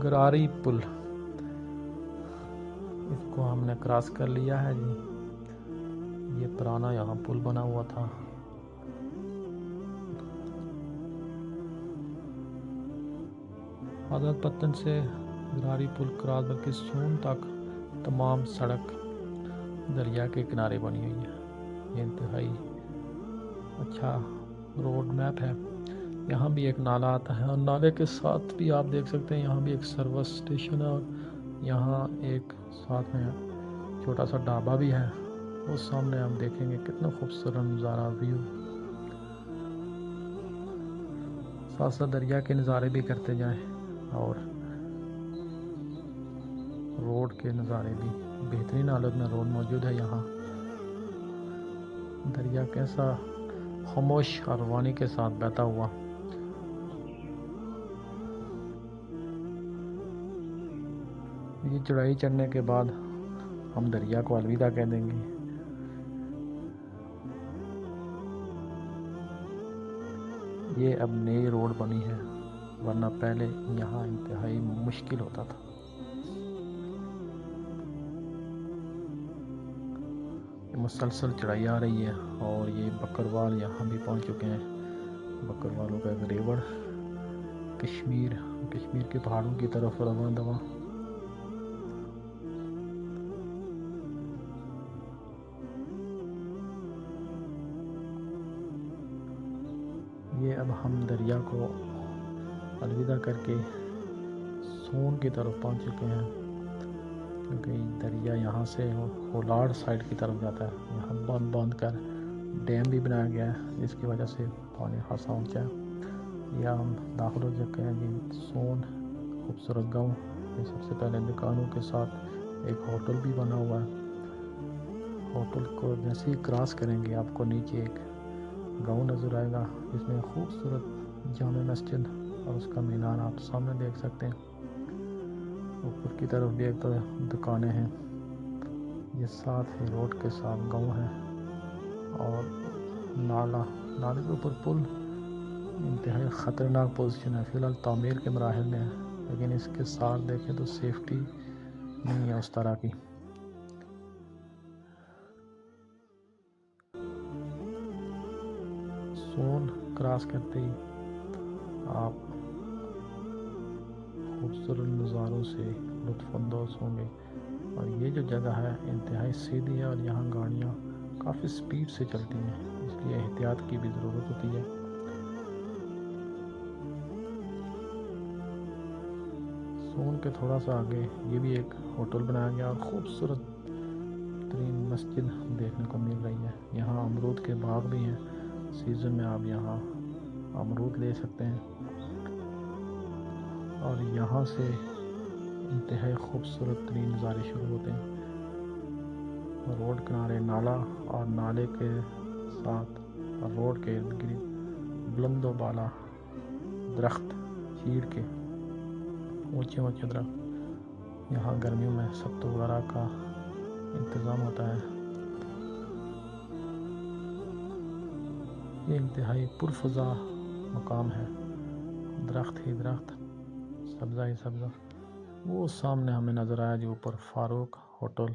گراری پل، اس کو ہم نے کراس کر لیا ہے جی۔ یہ پرانا یہاں پل بنا ہوا تھا۔ آزاد پتن سے گراری پل کراس کر کے سون تک تمام سڑک دریا کے کنارے بنی ہوئی ہے۔ یہ انتہائی اچھا روڈ میپ ہے۔ یہاں بھی ایک نالا آتا ہے اور نالے کے ساتھ بھی آپ دیکھ سکتے ہیں یہاں بھی ایک سروس اسٹیشن ہے اور یہاں ایک ساتھ میں چھوٹا سا ڈھابا بھی ہے۔ اس سامنے آپ دیکھیں گے کتنا خوبصورت نظارہ ویو، ساتھ ساتھ دریا کے نظارے بھی کرتے جائیں اور روڈ کے نظارے بھی۔ بہترین حالت میں روڈ موجود ہے یہاں۔ دریا کیسا خاموش اور روانی کے ساتھ بہتا ہوا۔ یہ چڑھائی چڑھنے کے بعد ہم دریا کو الوداع کہہ دیں گے۔ یہ اب نئی روڈ بنی ہے، ورنہ پہلے یہاں انتہائی مشکل ہوتا تھا۔ مسلسل چڑھائی آ رہی ہے اور یہ بکروال یہاں بھی پہنچ چکے ہیں۔ بکروالوں کا ایک ریوڑ کشمیر کے پہاڑوں کی طرف رواں دواں۔ یہ اب ہم دریا کو الوداع کر کے سون کی طرف پہنچ چکے ہیں، کیونکہ دریا یہاں سے ہولاڑ سائڈ کی طرف جاتا ہے۔ یہاں باندھ کر ڈیم بھی بنایا گیا ہے جس کی وجہ سے پانی خاصا اونچا ہے۔ یہ ہم داخل ہو چکے ہیں جی سون خوبصورت گاؤں۔ یہ سب سے پہلے دکانوں کے ساتھ ایک ہوٹل بھی بنا ہوا ہے۔ ہوٹل کو جیسے ہی کراس کریں گے آپ کو نیچے ایک گاؤں نظر آئے گا جس میں خوبصورت جامع مسجد اور اس کا مینار آپ سامنے دیکھ سکتے ہیں۔ اوپر کی طرف بھی ایک دکانیں ہیں۔ یہ ساتھ ہی روڈ کے ساتھ گاؤں ہے اور نالے کے اوپر پل انتہائی خطرناک پوزیشن ہے، فی الحال تعمیر کے مراحل میں ہے، لیکن اس کے ساتھ دیکھیں تو سیفٹی نہیں ہے اس طرح کی۔ سون کراس کرتے ہی آپ خوبصورت نظاروں سے لطف اندوز ہوں گے، اور یہ جو جگہ ہے انتہائی سیدھی ہے اور یہاں گاڑیاں کافی سپیڈ سے چلتی ہیں، اس لیے احتیاط کی بھی ضرورت ہوتی ہے۔ سون کے تھوڑا سا آگے یہ بھی ایک ہوٹل بنایا گیا اور خوبصورت ترین مسجد دیکھنے کو مل رہی ہے۔ یہاں امرود کے باغ بھی ہیں، سیزن میں آپ یہاں امرود لے سکتے ہیں، اور یہاں سے انتہائی خوبصورت ترین نظارے شروع ہوتے ہیں۔ روڈ کنارے نالا اور نالے کے ساتھ روڈ کے ارد گرد بلند و بالا درخت، چیڑ کے اونچے درخت۔ یہاں گرمیوں میں ستو وغیرہ کا انتظام ہوتا ہے۔ یہ انتہائی پرفضا مقام ہے، درخت ہی درخت، سبزہ ہی سبزہ۔ وہ سامنے ہمیں نظر آیا جو اوپر فاروق ہوٹل